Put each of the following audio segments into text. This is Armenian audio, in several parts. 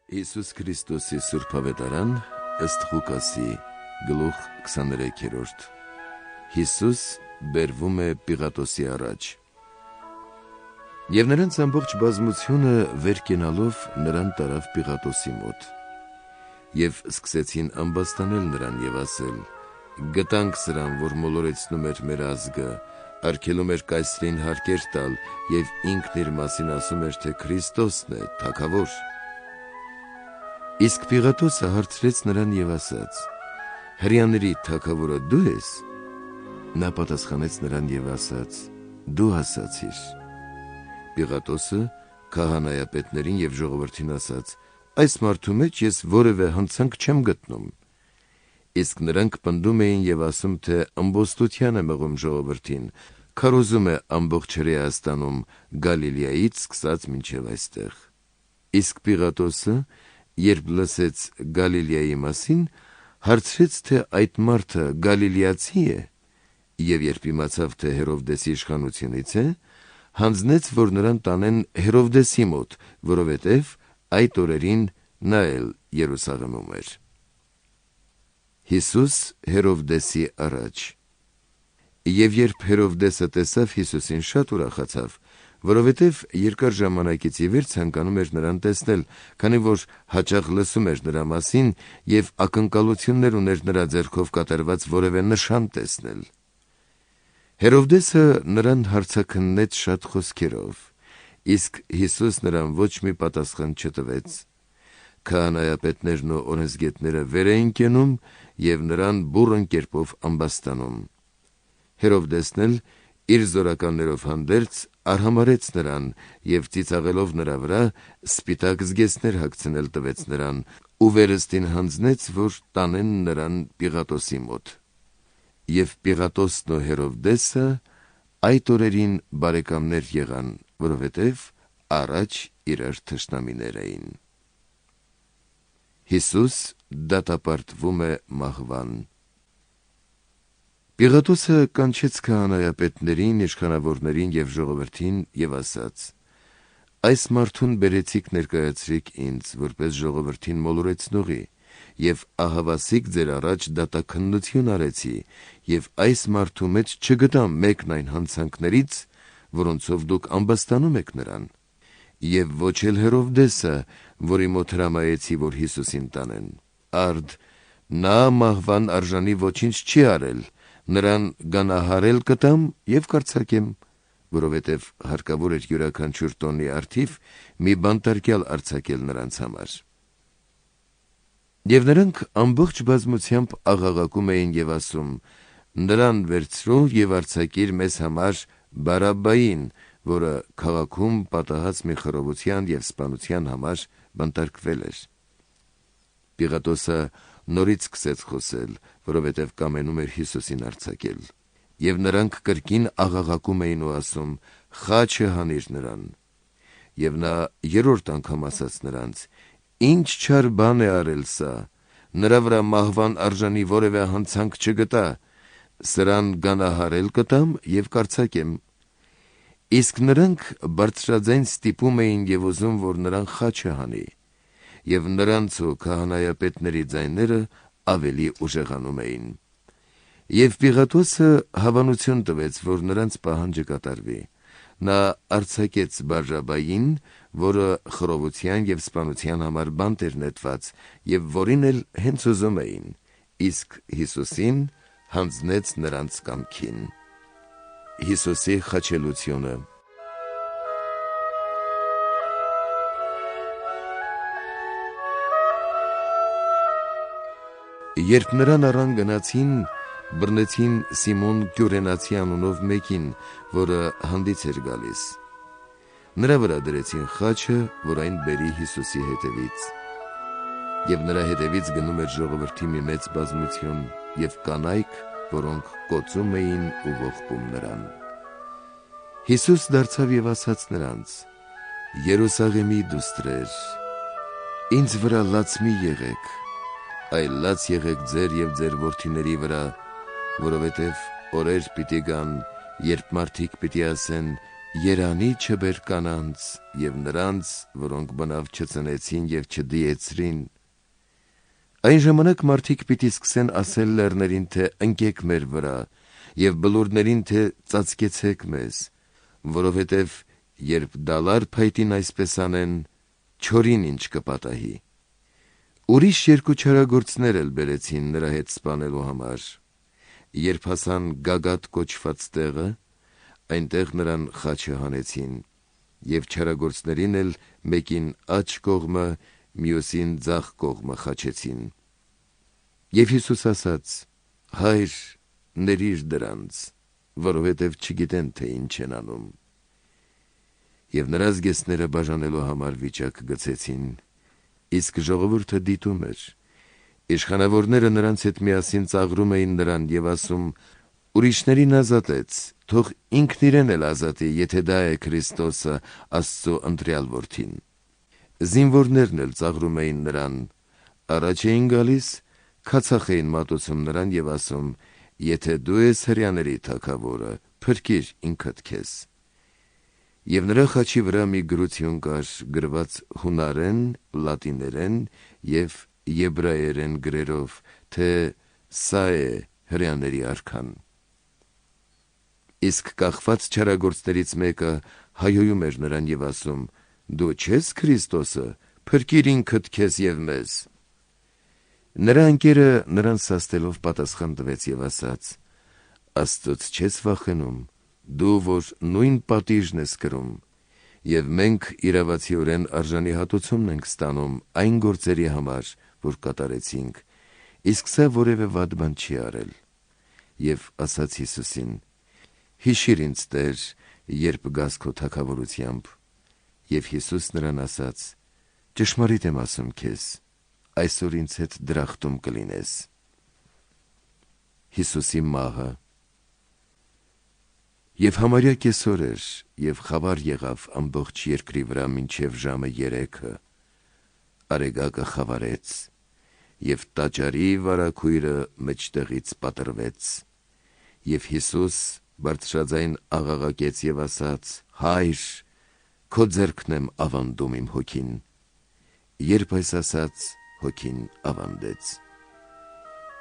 Հիսուս Քրիստոսի Սուրբ Ավետարան ըստ Ղուկասի գլուխ 23-րդ Հիսուս բերվում է Պիղատոսի առաջ։ Եվ նրանց ամբողջ բազմությունը վեր կենալով նրան տարավ Պիղատոսի մոտ։ Եվ սկսեցին ամբաստանել նրան և ասել. «Գտանք սրան, որ մոլորեցնում էր մեր ազգը, արգելում էր կայսրին հարկեր տալ և ինքն իր մասին ասում էր, թե Քրիստոսն է, թագավոր»։ Իսկ Պիղատոսը հարցրեց նրան և ասաց. «Հրեաների թագավորը դու ես»։ Նա պատասխանեց նրան և ասաց. «Դու ասացիր»։ Պիղատոսը քահանայապետերին և ժողովրդին ասաց. «Այս մարդու մեջ ես որևէ հնցանք չեմ գտնում»։ Իսկ նրանք պնդում էին և ասում, թե ըմբոստության է մղում ժողովրդին, քարոզում է ամբողջ Հրեաստանում, Գալիլեայից սկսած մինչև այստեղ։ Իսկ Պիղատոսը, երբ լսեց Գալիլեայի մասին, հարցրեց, թե այդ մարդը գալիլեացի է, և երբ իմացավ, թե Հերովդեսի իշխանությունից է, հանձնեց, որ նրան տանեն Հերովդեսի մոտ, որովհետև այդ օրերին նա էլ Երուսաղեմում էր։ Հիսուս Հերովդեսի առաջ։ Եվ երբ Հերովդեսը տեսավ Հիսուսին, շատ ուրախացավ, որովհետև երկար ժամանակից ի վեր ցանկանում էր նրան տեսնել, քանի որ հաճախ լսում էր նրա մասին և ակնկալություններ ուներ նրա ձեռքով կատարված որևէ նշան տեսնել։ Հերովդեսը նրան հարցաքննեց շատ խոսքերով, իսկ Հիսուս նրան ոչ մի պատասխան չտվեց։ Քահանայապետներն ու օրենսգետները վեր էին կենում և նրան բուռն կերպով ամբաստանում։ Հերովդեսն էլ իր զորականներով հանդերձ արհամարհեց նրան և ծիծաղելով նրա վրա սպիտակ զգեստներ հագցնել տվեց նրան ու վերստին հանձնեց, որ տանեն նրան Պիղատոսի մոտ։ Եվ Պիղատոսն ու Հերովդեսը այդ օրերին բարեկամներ եղան, որովհետև առաջ իրար թշնամիներ էին։ Հիսուս դատապարտվում է մահվան։ Պիղատոսը կանչեց քահանայապետերին, իշխանավորներին և ժողովրդին և ասաց. «Այս մարդուն բերեցիք ներկայացրիք ինձ, որպես ժողովրդին մոլորեցնողի, և ահավասիկ ձեր առաջ դատաքննություն արեցի, և այս մարդու մեջ չգտամ մեկն այն հանցանքներից, որոնցով դուք ամբաստանում եք նրան։ Եվ ոչ էլ Հերովդեսը, որի մոտ հրամայեցի, որ Հիսուսին տանեն։ Արդ, նա մահվան արժանի ոչինչ չի արել, նրան գանահարել կտամ և կարձակեմ, որովհետև հարկավոր էր յուրաքանչյուր տոնի առթիվ մի բանտարկյալ արձակել նրանց համար»։ Եվ նրանք ամբողջ բազմությամբ աղաղակում էին և ասում. «Նրան վերցրու և արձակիր մեզ համար Բարաբբային, որը քաղաքում պատահած մի խռովության և սպանության համար բանտարկվել էր»։ Պիղատոսը նորից սկսեց խոսել, որովհետև կամենում էր Հիսուսին արձակել։ Եվ նրանք կրկին աղաղակում էին ու ասում. «Խաչը հանիր նրան»։ Եվ նա երրորդ անգամ ասաց նրանց. «Ինչ չար բան է արել սա, նրա վրա մահվան արժանի որևէ հանցանք չգտա, սրան գանահարել կտամ և կարձակեմ»։ Իսկ նրանք բարձրաձայն ստիպում էին և ուզում, որ նրան խաչը հանի։ Եվ նրանց ու քահանայապետների ձայները ավելի ուժեղանում էին։ Եվ Պիղատոսը հավանություն տվեց, որ նրանց պահանջը կատարվի։ Նա արձակեց Բարաբբային, որը խռովության և սպանության համար բանտ էր նետված, և որին էլ հենց ուզում էին, իսկ Հիսուսին հանձնեց նրանց կամքին։ Հիսուսի խաչելությունը։ Երբ նրան առան գնացին, բռնեցին Սիմոն Կյուրենացի անունով մեկին, որը հանդից էր գալիս։ Նրա վրա դրեցին խաչը, որ այն բերի Հիսուսի հետևից։ Եվ նրա հետևից գնում էր ժողովրդի մի մեծ բազմություն և կանայք, որոնք կոծում էին ու ողբում նրան։ Հիսուս դարձավ և ասաց նրանց. «Երուսաղեմի դուստրեր, ինձ վրա լաց մի եղեք, այլ լաց եղեք ձեր և ձեր որդիների վրա, որովհետև օրեր պիտի գան, երբ մարդիկ պիտի ասեն. երանի չբեր կանանց եւ նրանց, որոնք բնավ չծնեցին եւ չդիեցրին։ Այն ժամանակ մարդիկ պիտի սկսեն ասել լեռներին, թե ընկեք մեր վրա, եւ բլուրներին, թե ծածկեցեք մեզ, որովհետեւ երբ դալար փայտին այսպես անեն, չորին ինչ կպատահի։ Ուրիշ երկու չարագործներ էլ բերեցին նրա հետ սպանելու համար։ Երբ հասան Գագաթ կոչված տեղը, այնտեղ նրան խաչը հանեցին, եւ չարագործներին էլ մեկին աջ կողմը, մյուսին ձախ կողմը խաչեցին։ Եվ Հիսուս ասաց. «Հայր, ներիր դրանց, որովհետև չգիտեն, թե ինչ են անում»։ Եվ նրա զգեստները բաժանելու համար վիճակ գցեցին, իսկ ժողովուրդը դիտում էր։ Իշխանավորները նրանց հետ միասին ծաղրում էին նրան եւ ասում. «Ուրիշներին ազատեց, թող ինքն իրեն էլ ազատի, եթե դա է Քրիստոսը, Աստծո ընտրյալ որդին»։ Զինվորներն էլ ծաղրում էին նրան, առաջ էին գալիս, քացախ էին մատուցում նրան եւ ասում. «Եթե դու ես հրեաների թագավորը, փրկիր ինքդ քեզ»։ Եվ նրա խաչի վրա մի գրություն կար, գրված հունարեն, լատիներեն եւ եբրայերեն գրերով, թե սա է հրեաների արքան։ Իսկ կախված չարագործներից մեկը հայհոյում էր նրան եւ ասում. «Դու չես Քրիստոսը, փրկիր ինքդ քեզ եւ մեզ»։ Նրա ընկերը նրան սաստելով պատասխան տվեց եւ ասաց. «Աստծուց չես վախենում, դու որ նույն պատիժն ես կրում, եւ մենք իրավացիորեն արժանի հատուցումն ենք ստանում այն գործերի համար, որ կատարեցինք, իսկ սա որևէ վատ բան չի արել»։ Եվ ասաց Հիսուսին. «Հիշիր ինձ, Տեր, երբ գաս քո թագավորությամբ»։ Եվ Հիսուս նրան ասաց. «Ճշմարիտ եմ ասում քեզ, այսօր ինձ հետ դրախտում կլինես»։ Հիսուսի մահը։ Եվ համարյա կեսօր էր, եւ խավար եղավ ամբողջ երկրի վրա մինչև ժամը 3-ը։ Արեգակը խավարեց, եւ տաճարի վարագույրը մեջտեղից պատռվեց։ Եվ Հիսուս բարձրաձայն աղաղակեց եւ ասաց. «Հայր, քո ձեռքն եմ ավանդում իմ հոգին»։ Երբ այս ասաց, հոգին ավանդեց։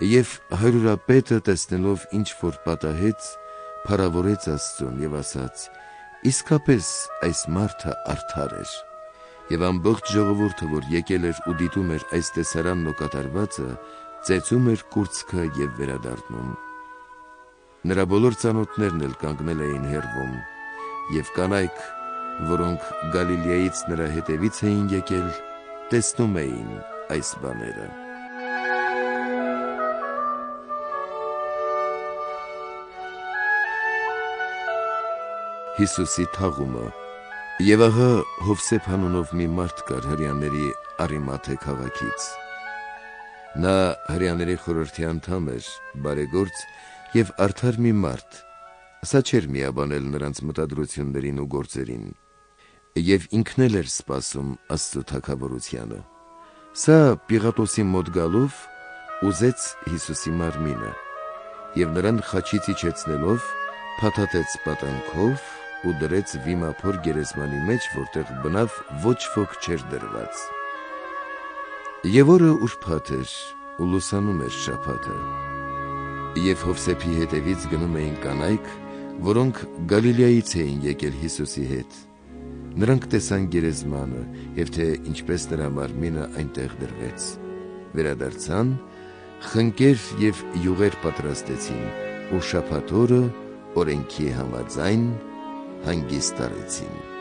Եվ հարյուրապետը տեսնելով ինչ որ պատահեց, փառավորեց Աստծուն եւ ասաց. «Իսկապես այս մարդը արդար էր»։ Եվ ամբողջ ժողովուրդը, որ եկել էր ու դիտում էր այս տեսարանն ու կատարվածը, ծեծում էր կուրծքը եւ վերադառնում։ Նրա բոլոր ծանոթներն էլ կանգնել էին հեռվում, եւ կանայք, որոնք Գալիլեայից նրա հետևից էին եկել, տեսնում էին այս բաները։ Հիսուսի թաղումը։ Եվ ահա Հովսեփ անունով մի մարդ կար հրեաների Արիմաթե քաղաքից։ Նա հրեաների խորհրդի անդամ էր, բարեգործ եւ արդար մի մարդ։ Սա չէր միաբանել նրանց մտադրություններին ու գործերին։ Եվ ինքն էլ էր սպասում Աստծո թագավորությանը։ Սա Պիղատոսի մոտ գալով ուզեց Հիսուսի մարմինը եւ նրան խաչից իջեցնելով փաթաթեց պատանքով ու դրեց վիմափոր գերեզմանի մեջ, որտեղ բնավ ոչ ոք չէր դրված։ Եվ օրը ուրբաթ էր ու լուսանում էր շաբաթը։ Եվ Հովսեփի հետևից գնում էին կանայք, որոնք Գալիլեայից էին եկել Հիսուսի հետ։ Նրանք տեսան գերեզմանը եւ թե ինչպես նրա մարմինը այնտեղ դրվեց։ Վերադարձան, խնկեր եւ յուղեր պատրաստեցին ու շաբաթ օրը օրենքի համաձայն հանգիստ արեցին։